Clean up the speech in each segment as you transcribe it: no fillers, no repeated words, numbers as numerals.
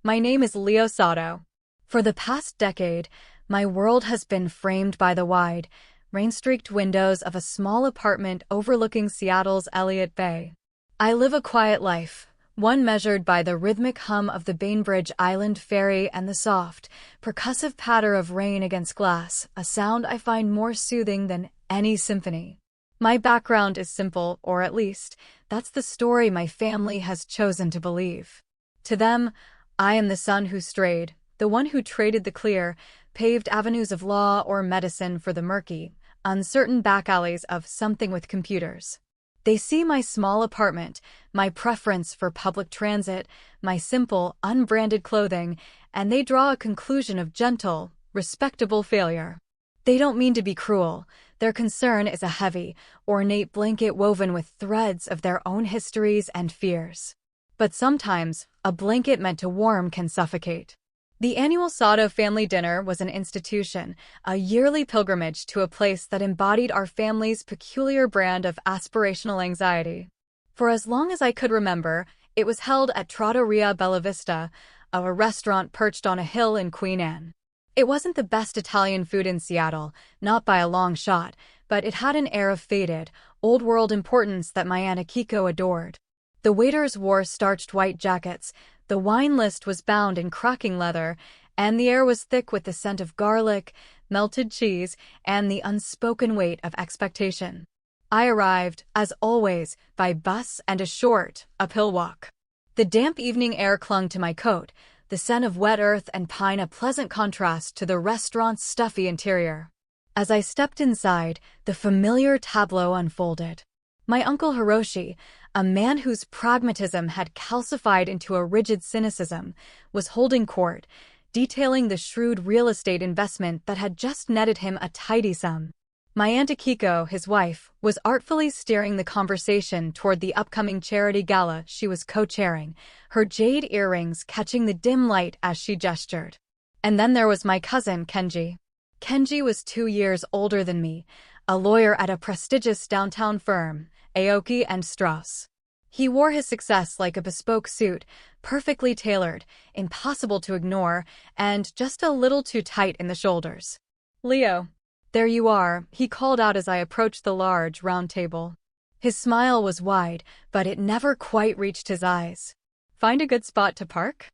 My name is Leo Sato. For the past decade, my world has been framed by the wide, rain-streaked windows of a small apartment overlooking Seattle's Elliott Bay. I live a quiet life, one measured by the rhythmic hum of the Bainbridge Island ferry and the soft, percussive patter of rain against glass, a sound I find more soothing than any symphony. My background is simple, or at least, that's the story my family has chosen to believe. To them, I am the son who strayed, the one who traded the clear, paved avenues of law or medicine for the murky, uncertain back alleys of something with computers. They see my small apartment, my preference for public transit, my simple, unbranded clothing, and they draw a conclusion of gentle, respectable failure. They don't mean to be cruel. Their concern is a heavy, ornate blanket woven with threads of their own histories and fears. But sometimes, a blanket meant to warm can suffocate. The annual Sato family dinner was an institution, a yearly pilgrimage to a place that embodied our family's peculiar brand of aspirational anxiety. For as long as I could remember, it was held at Trattoria Bella Vista, a restaurant perched on a hill in Queen Anne. It wasn't the best Italian food in Seattle, not by a long shot, but it had an air of faded, old-world importance that my Aunt Akiko adored. The waiters wore starched white jackets, the wine list was bound in cracking leather, and the air was thick with the scent of garlic, melted cheese, and the unspoken weight of expectation. I arrived, as always, by bus and a short, uphill walk. The damp evening air clung to my coat, the scent of wet earth and pine a pleasant contrast to the restaurant's stuffy interior. As I stepped inside, the familiar tableau unfolded. My uncle Hiroshi, a man whose pragmatism had calcified into a rigid cynicism, was holding court, detailing the shrewd real estate investment that had just netted him a tidy sum. My Aunt Akiko, his wife, was artfully steering the conversation toward the upcoming charity gala she was co-chairing, her jade earrings catching the dim light as she gestured. And then there was my cousin, Kenji. Kenji was 2 years older than me, a lawyer at a prestigious downtown firm, Aoki and Strauss. He wore his success like a bespoke suit, perfectly tailored, impossible to ignore, and just a little too tight in the shoulders. "Leo, there you are," he called out as I approached the large, round table. His smile was wide, but it never quite reached his eyes. "Find a good spot to park?"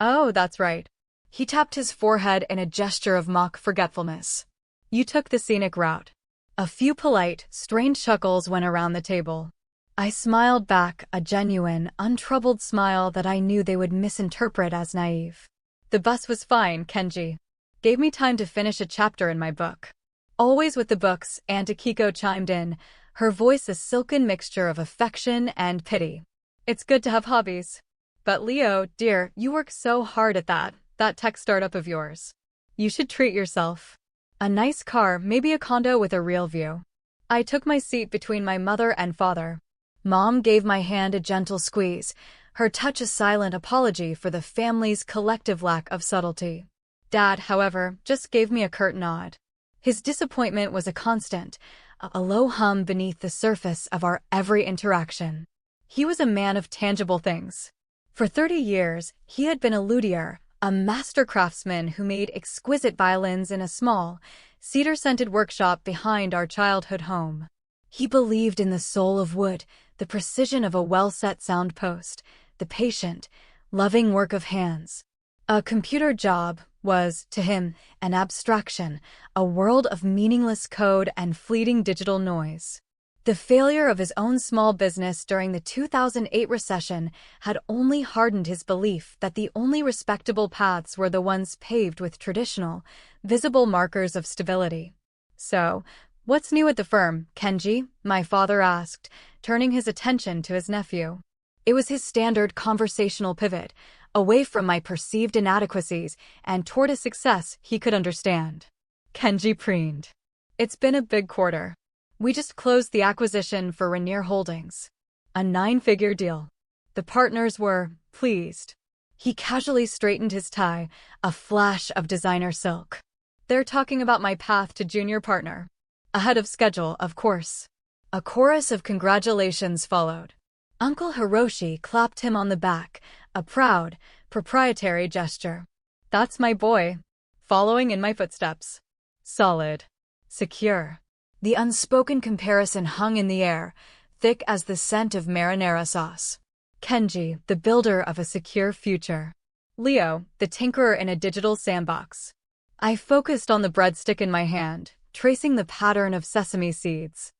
"Oh, that's right." He tapped his forehead in a gesture of mock forgetfulness. "You took the scenic route." A few polite, strained chuckles went around the table. I smiled back, a genuine, untroubled smile that I knew they would misinterpret as naive. "The bus was fine, Kenji. Gave me time to finish a chapter in my book." Always with the books, Aunt Akiko chimed in, her voice a silken mixture of affection and pity. "It's good to have hobbies. But Leo, dear, you work so hard at that tech startup of yours. You should treat yourself. A nice car, maybe a condo with a real view." I took my seat between my mother and father. Mom gave my hand a gentle squeeze, her touch a silent apology for the family's collective lack of subtlety. Dad, however, just gave me a curt nod. His disappointment was a constant, a low hum beneath the surface of our every interaction. He was a man of tangible things. For 30 years, he had been a luthier, a master craftsman who made exquisite violins in a small, cedar-scented workshop behind our childhood home. He believed in the soul of wood, the precision of a well-set sound post, the patient, loving work of hands. A computer job was, to him, an abstraction, a world of meaningless code and fleeting digital noise. The failure of his own small business during the 2008 recession had only hardened his belief that the only respectable paths were the ones paved with traditional, visible markers of stability. "So, what's new at the firm, Kenji?" my father asked, turning his attention to his nephew. It was his standard conversational pivot, away from my perceived inadequacies and toward a success he could understand. Kenji preened. "It's been a big quarter. We just closed the acquisition for Rainier Holdings. A 9-figure deal. The partners were pleased." He casually straightened his tie, a flash of designer silk. "They're talking about my path to junior partner. Ahead of schedule, of course." A chorus of congratulations followed. Uncle Hiroshi clapped him on the back, a proud, Proprietary gesture. That's my boy. Following in my footsteps. Solid. Secure. The unspoken comparison hung in the air, thick as the scent of marinara sauce. Kenji, the builder of a secure future. Leo, the tinkerer in a digital sandbox. I focused on the breadstick in my hand, tracing the pattern of sesame seeds.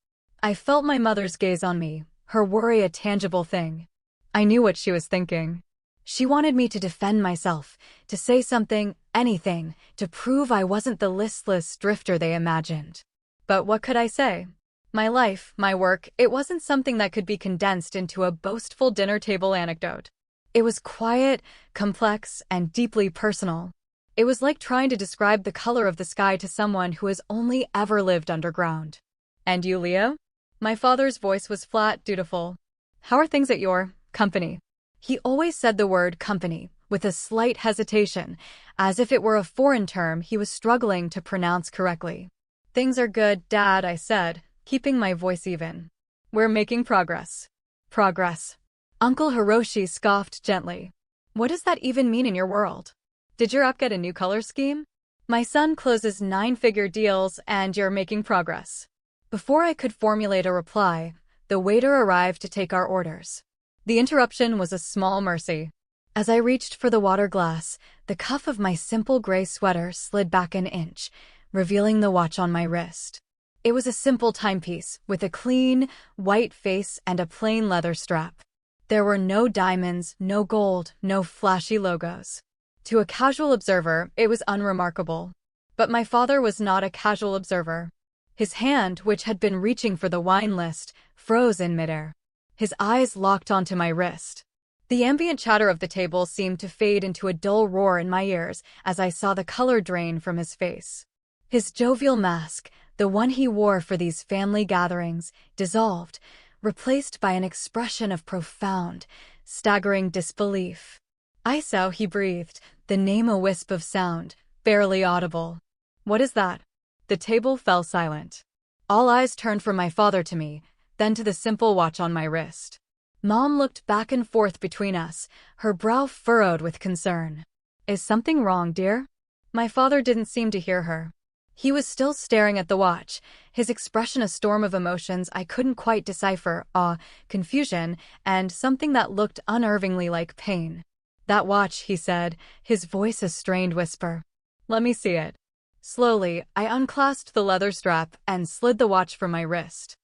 I felt my mother's gaze on me, her worry a tangible thing. I knew what she was thinking. She wanted me to defend myself, to say something, anything, to prove I wasn't the listless drifter they imagined. But what could I say? My life, my work, it wasn't something that could be condensed into a boastful dinner table anecdote. It was quiet, complex, and deeply personal. It was like trying to describe the color of the sky to someone who has only ever lived underground. And you, Leo? My father's voice was flat, dutiful. How are things at your company? He always said the word company, with a slight hesitation, as if it were a foreign term he was struggling to pronounce correctly. Things are good, Dad, I said, keeping my voice even. We're making progress. Progress. Uncle Hiroshi scoffed gently. What does that even mean in your world? Did your app get a new color scheme? My son closes 9-figure deals and you're making progress. Before I could formulate a reply, the waiter arrived to take our orders. The interruption was a small mercy. As I reached for the water glass, the cuff of my simple gray sweater slid back an inch, revealing the watch on my wrist. It was a simple timepiece, with a clean, white face and a plain leather strap. There were no diamonds, no gold, no flashy logos. To a casual observer, it was unremarkable. But my father was not a casual observer. His hand, which had been reaching for the wine list, froze in midair. His eyes locked onto my wrist. The ambient chatter of the table seemed to fade into a dull roar in my ears as I saw the color drain from his face. His jovial mask, the one he wore for these family gatherings, dissolved, replaced by an expression of profound, staggering disbelief. "Isao," he breathed, the name a wisp of sound, barely audible. "What is that?" The table fell silent. All eyes turned from my father to me, then to the simple watch on my wrist. Mom looked back and forth between us, her brow furrowed with concern. "Is something wrong, dear?" My father didn't seem to hear her. He was still staring at the watch, his expression a storm of emotions I couldn't quite decipher, awe, confusion, and something that looked unnervingly like pain. "That watch," he said, his voice a strained whisper. "Let me see it." Slowly, I unclasped the leather strap and slid the watch from my wrist.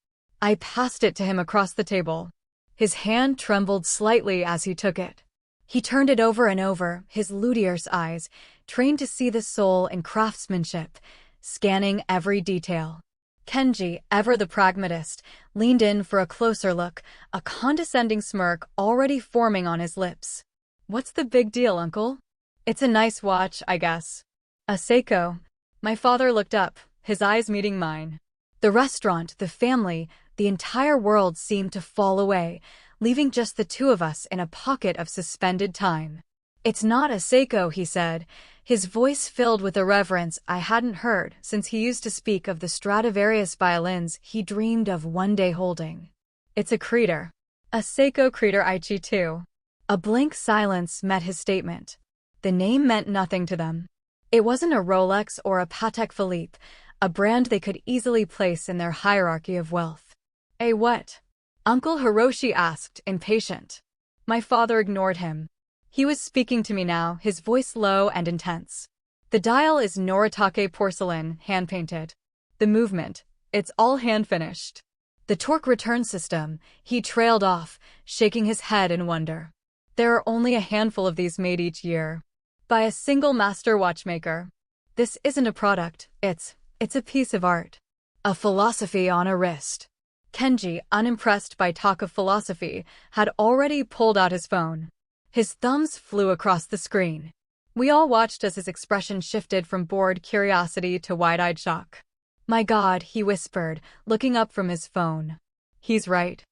I passed it to him across the table. His hand trembled slightly as he took it. He turned it over and over, his ludier's eyes, trained to see the soul in craftsmanship, scanning every detail. Kenji, ever the pragmatist, leaned in for a closer look, a condescending smirk already forming on his lips. "What's the big deal, Uncle?" "It's a nice watch, I guess." "A Seiko." My father looked up, his eyes meeting mine. The restaurant, the family, the entire world seemed to fall away, leaving just the two of us in a pocket of suspended time. "It's not a Seiko," he said, his voice filled with a reverence I hadn't heard since he used to speak of the Stradivarius violins he dreamed of one day holding. "It's a Creator. A Seiko Creator Aichi too." A blank silence met his statement. The name meant nothing to them. It wasn't a Rolex or a Patek Philippe, a brand they could easily place in their hierarchy of wealth. "Eh, what?" Uncle Hiroshi asked, impatient. My father ignored him. He was speaking to me now, his voice low and intense. "The dial is Noritake porcelain, hand-painted. The movement, it's all hand-finished. The torque return system," he trailed off, shaking his head in wonder. "There are only a handful of these made each year. By a single master watchmaker. This isn't a product, it's a piece of art. A philosophy on a wrist." Kenji, unimpressed by talk of philosophy, had already pulled out his phone. His thumbs flew across the screen. We all watched as his expression shifted from bored curiosity to wide-eyed shock. "My God," he whispered, looking up from his phone. "He's right.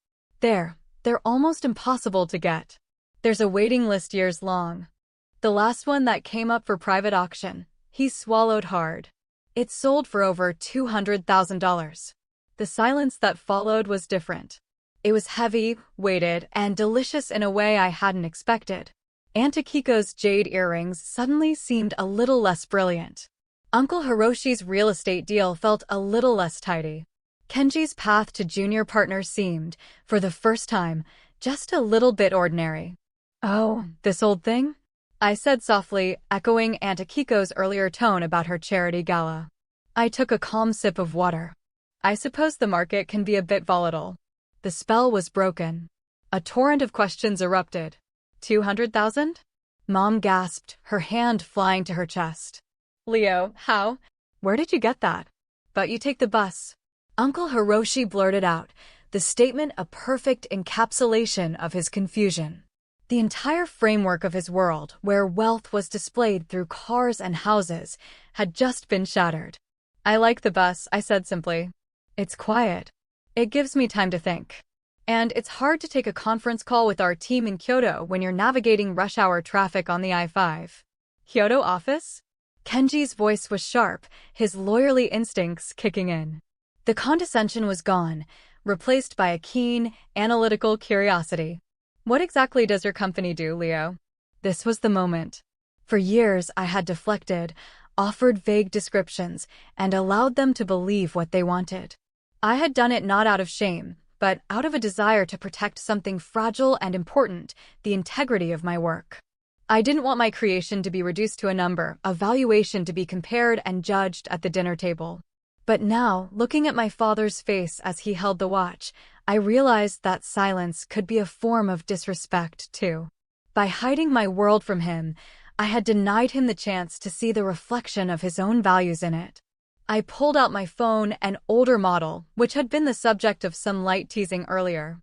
They're almost impossible to get. There's a waiting list years long. The last one that came up for private auction," he swallowed hard. "It sold for over $200,000. The silence that followed was different. It was heavy, weighted, and delicious in a way I hadn't expected. Aunt Akiko's jade earrings suddenly seemed a little less brilliant. Uncle Hiroshi's real estate deal felt a little less tidy. Kenji's path to junior partner seemed, for the first time, just a little bit ordinary. "Oh, this old thing?" I said softly, echoing Aunt Akiko's earlier tone about her charity gala. I took a calm sip of water. "I suppose the market can be a bit volatile." The spell was broken. A torrent of questions erupted. 200,000? Mom gasped, her hand flying to her chest. "Leo, how? Where did you get that?" "But you take the bus." Uncle Hiroshi blurted out, the statement a perfect encapsulation of his confusion. The entire framework of his world, where wealth was displayed through cars and houses, had just been shattered. "I like the bus," I said simply. "It's quiet. It gives me time to think. And it's hard to take a conference call with our team in Kyoto when you're navigating rush hour traffic on the I-5. "Kyoto office?" Kenji's voice was sharp, his lawyerly instincts kicking in. The condescension was gone, replaced by a keen, analytical curiosity. "What exactly does your company do, Leo?" This was the moment. For years, I had deflected, offered vague descriptions, and allowed them to believe what they wanted. I had done it not out of shame, but out of a desire to protect something fragile and important, the integrity of my work. I didn't want my creation to be reduced to a number, a valuation to be compared and judged at the dinner table. But now, looking at my father's face as he held the watch, I realized that silence could be a form of disrespect, too. By hiding my world from him, I had denied him the chance to see the reflection of his own values in it. I pulled out my phone, an older model, which had been the subject of some light teasing earlier.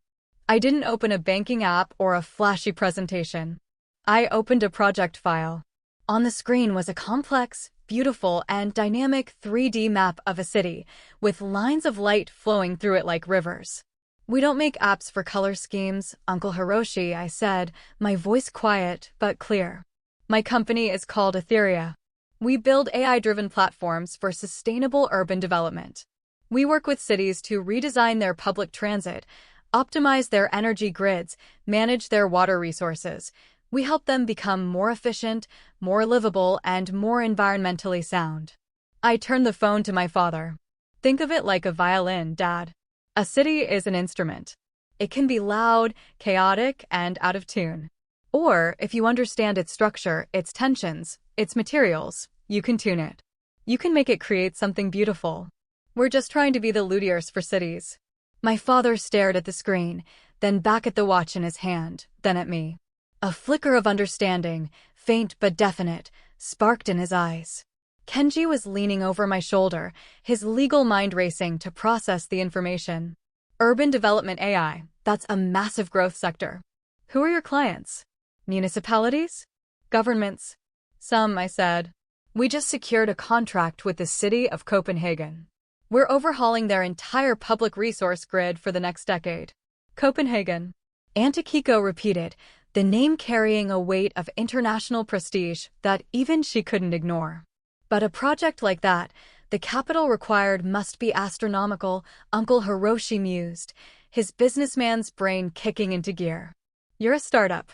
I didn't open a banking app or a flashy presentation. I opened a project file. On the screen was a complex, beautiful, and dynamic 3D map of a city, with lines of light flowing through it like rivers. "We don't make apps for color schemes, Uncle Hiroshi," I said, my voice quiet but clear. "My company is called Etheria. We build AI-driven platforms for sustainable urban development. We work with cities to redesign their public transit, optimize their energy grids, manage their water resources. We help them become more efficient, more livable, and more environmentally sound." I turned the phone to my father. "Think of it like a violin, Dad. A city is an instrument. It can be loud, chaotic, and out of tune. Or, if you understand its structure, its tensions, its materials, you can tune it. You can make it create something beautiful. We're just trying to be the luthiers for cities." My father stared at the screen, then back at the watch in his hand, then at me. A flicker of understanding, faint but definite, sparked in his eyes. Kenji was leaning over my shoulder, his legal mind racing to process the information. "Urban development AI, that's a massive growth sector. Who are your clients? Municipalities? Governments?" "Some," I said. "We just secured a contract with the city of Copenhagen. We're overhauling their entire public resource grid for the next decade." "Copenhagen." Aunt Akiko repeated, the name carrying a weight of international prestige that even she couldn't ignore. "But a project like that, the capital required must be astronomical," Uncle Hiroshi mused, his businessman's brain kicking into gear. "You're a startup.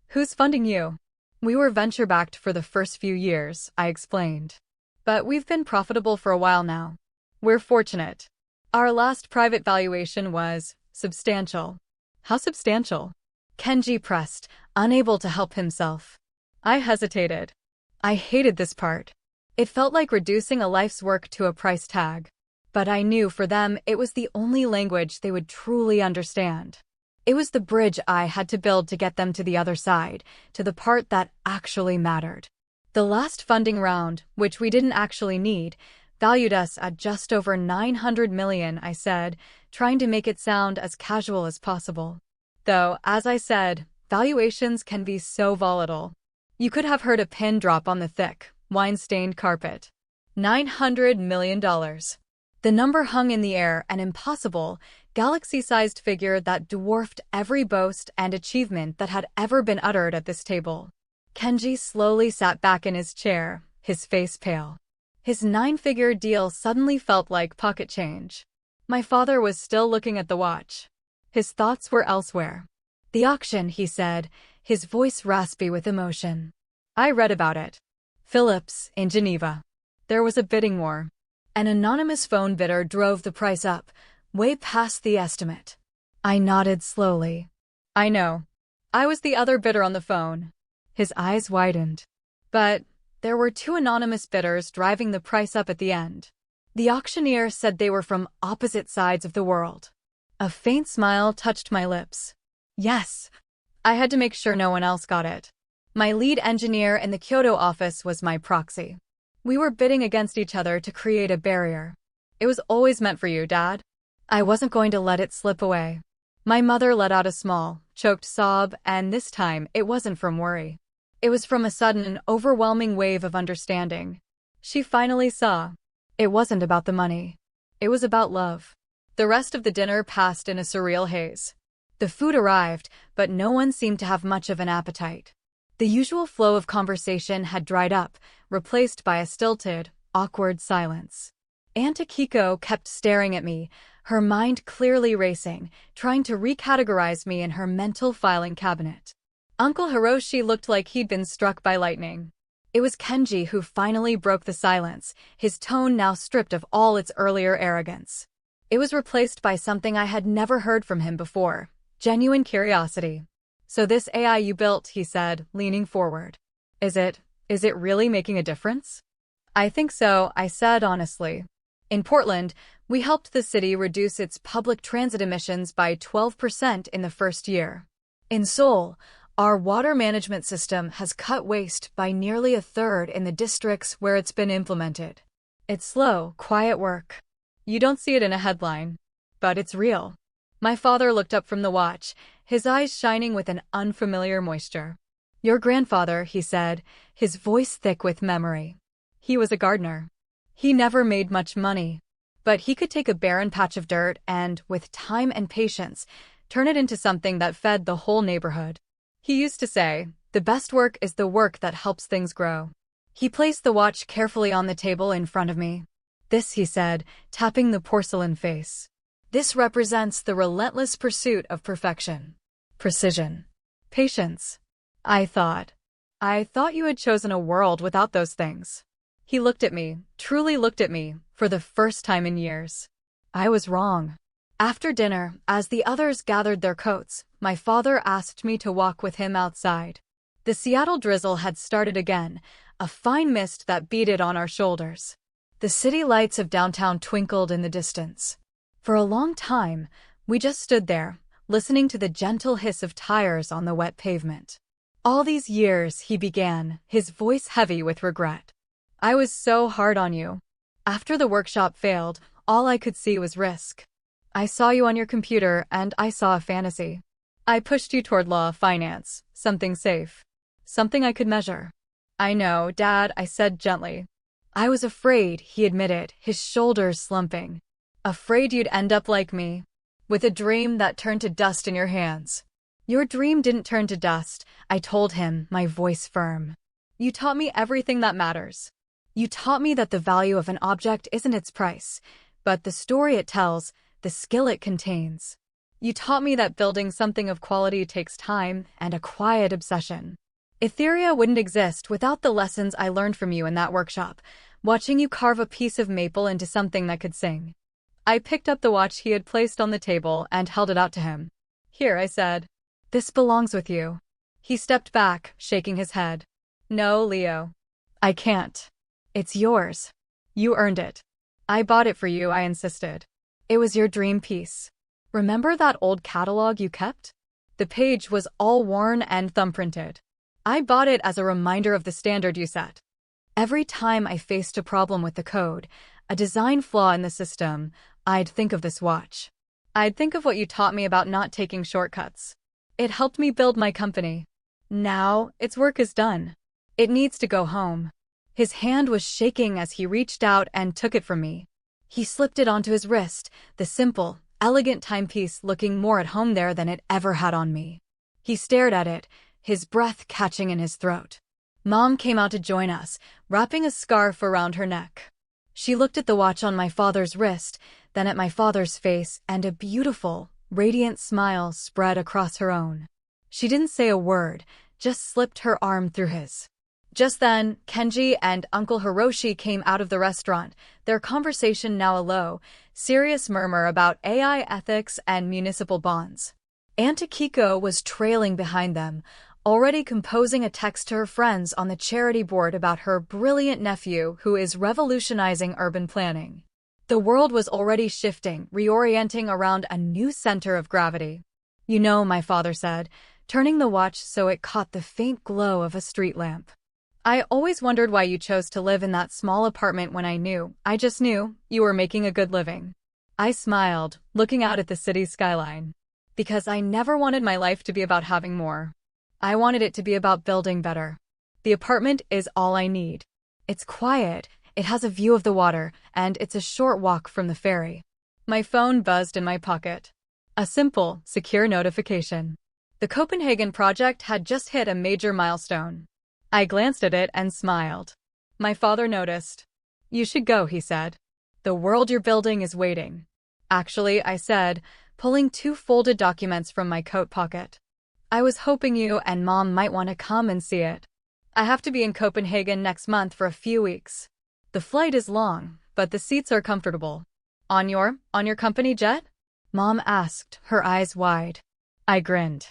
Who's funding you?" "We were venture-backed for the first few years," I explained. "But we've been profitable for a while now. We're fortunate. Our last private valuation was substantial." "How substantial?" Kenji pressed, unable to help himself. I hesitated. I hated this part. It felt like reducing a life's work to a price tag. But I knew for them it was the only language they would truly understand. It was the bridge I had to build to get them to the other side, to the part that actually mattered. The last funding round, which we didn't actually need, valued us at just over 900 million, I said, trying to make it sound as casual as possible. Though, as I said, valuations can be so volatile. You could have heard a pin drop on the thick, wine-stained carpet. $900 million. The number hung in the air, an impossible, galaxy-sized figure that dwarfed every boast and achievement that had ever been uttered at this table. Kenji slowly sat back in his chair, his face pale. His 9-figure deal suddenly felt like pocket change. My father was still looking at the watch. His thoughts were elsewhere. "The auction," he said, his voice raspy with emotion. I read about it. Philips, in Geneva. There was a bidding war. An anonymous phone bidder drove the price up, way past the estimate. I nodded slowly. I know. I was the other bidder on the phone. His eyes widened. But there were two anonymous bidders driving the price up at the end. The auctioneer said they were from opposite sides of the world. A faint smile touched my lips. Yes. I had to make sure no one else got it. My lead engineer in the Kyoto office was my proxy. We were bidding against each other to create a barrier. It was always meant for you, Dad. I wasn't going to let it slip away. My mother let out a small, choked sob, and this time it wasn't from worry. It was from a sudden, overwhelming wave of understanding. She finally saw. It wasn't about the money. It was about love. The rest of the dinner passed in a surreal haze. The food arrived, but no one seemed to have much of an appetite. The usual flow of conversation had dried up, replaced by a stilted, awkward silence. Aunt Akiko kept staring at me, her mind clearly racing, trying to recategorize me in her mental filing cabinet. Uncle Hiroshi looked like he'd been struck by lightning. It was Kenji who finally broke the silence, his tone now stripped of all its earlier arrogance. It was replaced by something I had never heard from him before, genuine curiosity. So this AI you built, he said, leaning forward. Is it really making a difference? I think so, I said honestly. In Portland, we helped the city reduce its public transit emissions by 12% in the first year. In Seoul, our water management system has cut waste by nearly a third in the districts where it's been implemented. It's slow, quiet work. You don't see it in a headline. But it's real. My father looked up from the watch, his eyes shining with an unfamiliar moisture. Your grandfather, he said, his voice thick with memory. He was a gardener. He never made much money. But he could take a barren patch of dirt and, with time and patience, turn it into something that fed the whole neighborhood. He used to say, the best work is the work that helps things grow. He placed the watch carefully on the table in front of me. This, he said, tapping the porcelain face. This represents the relentless pursuit of perfection. Precision. Patience. I thought you had chosen a world without those things. He looked at me, truly looked at me, for the first time in years. I was wrong. After dinner, as the others gathered their coats, my father asked me to walk with him outside. The Seattle drizzle had started again, a fine mist that beaded on our shoulders. The city lights of downtown twinkled in the distance. For a long time, we just stood there, listening to the gentle hiss of tires on the wet pavement. All these years, he began, his voice heavy with regret. I was so hard on you. After the workshop failed, all I could see was risk. I saw you on your computer, and I saw a fantasy. I pushed you toward law, finance, something safe. Something I could measure. I know, Dad, I said gently. I was afraid, he admitted, his shoulders slumping. Afraid you'd end up like me, with a dream that turned to dust in your hands. Your dream didn't turn to dust, I told him, my voice firm. You taught me everything that matters. You taught me that the value of an object isn't its price, but the story it tells, the skill it contains. You taught me that building something of quality takes time and a quiet obsession. Etheria wouldn't exist without the lessons I learned from you in that workshop, watching you carve a piece of maple into something that could sing. I picked up the watch he had placed on the table and held it out to him. Here, I said. This belongs with you. He stepped back, shaking his head. No, Leo. I can't. It's yours. You earned it. I bought it for you, I insisted. It was your dream piece. Remember that old catalog you kept? The page was all worn and thumbprinted. I bought it as a reminder of the standard you set. Every time I faced a problem with the code, a design flaw in the system, I'd think of this watch. I'd think of what you taught me about not taking shortcuts. It helped me build my company. Now, its work is done. It needs to go home. His hand was shaking as he reached out and took it from me. He slipped it onto his wrist, the simple, elegant timepiece looking more at home there than it ever had on me. He stared at it, his breath catching in his throat. Mom came out to join us, wrapping a scarf around her neck. She looked at the watch on my father's wrist, then at my father's face, and a beautiful, radiant smile spread across her own. She didn't say a word, just slipped her arm through his. Just then, Kenji and Uncle Hiroshi came out of the restaurant, their conversation now a low, serious murmur about AI ethics and municipal bonds. Aunt Akiko was trailing behind them, already composing a text to her friends on the charity board about her brilliant nephew who is revolutionizing urban planning. The world was already shifting, reorienting around a new center of gravity. "You know," my father said, turning the watch so it caught the faint glow of a street lamp. "I always wondered why you chose to live in that small apartment when I just knew, you were making a good living." I smiled, looking out at the city's skyline. "Because I never wanted my life to be about having more. I wanted it to be about building better. The apartment is all I need. It's quiet, it has a view of the water, and it's a short walk from the ferry." My phone buzzed in my pocket. A simple, secure notification. The Copenhagen project had just hit a major milestone. I glanced at it and smiled. My father noticed. "You should go," he said. "The world you're building is waiting." "Actually," I said, pulling 2 folded documents from my coat pocket. "I was hoping you and Mom might want to come and see it. I have to be in Copenhagen next month for a few weeks. The flight is long, but the seats are comfortable." On your company jet?" Mom asked, her eyes wide. I grinned.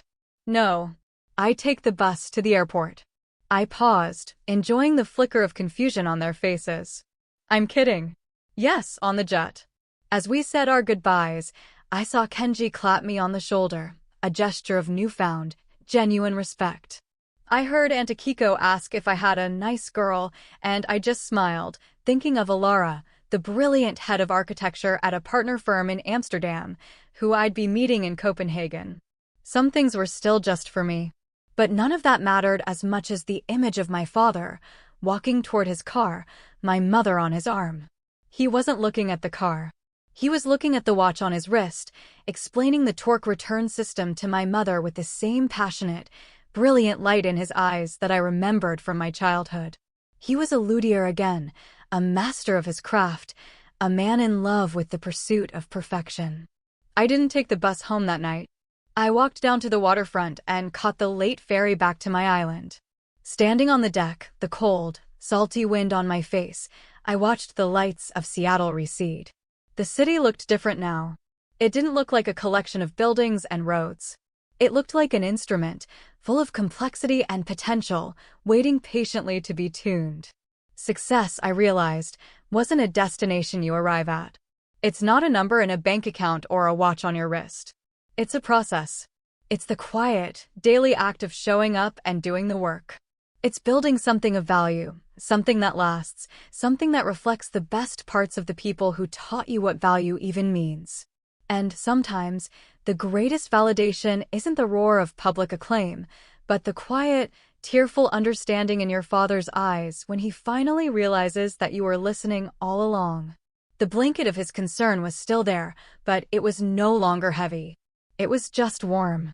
"No. I take the bus to the airport." I paused, enjoying the flicker of confusion on their faces. "I'm kidding." "Yes, on the jet." As we said our goodbyes, I saw Kenji clap me on the shoulder, a gesture of newfound, genuine respect. I heard Aunt Akiko ask if I had a nice girl, and I just smiled, thinking of Alara, the brilliant head of architecture at a partner firm in Amsterdam, who I'd be meeting in Copenhagen. Some things were still just for me. But none of that mattered as much as the image of my father, walking toward his car, my mother on his arm. He wasn't looking at the car. He was looking at the watch on his wrist, explaining the torque return system to my mother with the same passionate, brilliant light in his eyes that I remembered from my childhood. He was a luthier again, a master of his craft, a man in love with the pursuit of perfection. I didn't take the bus home that night. I walked down to the waterfront and caught the late ferry back to my island. Standing on the deck, the cold, salty wind on my face, I watched the lights of Seattle recede. The city looked different now. It didn't look like a collection of buildings and roads. It looked like an instrument, full of complexity and potential, waiting patiently to be tuned. Success, I realized, wasn't a destination you arrive at. It's not a number in a bank account or a watch on your wrist. It's a process. It's the quiet, daily act of showing up and doing the work. It's building something of value, something that lasts, something that reflects the best parts of the people who taught you what value even means. And sometimes, the greatest validation isn't the roar of public acclaim, but the quiet, tearful understanding in your father's eyes when he finally realizes that you were listening all along. The blanket of his concern was still there, but it was no longer heavy. It was just warm.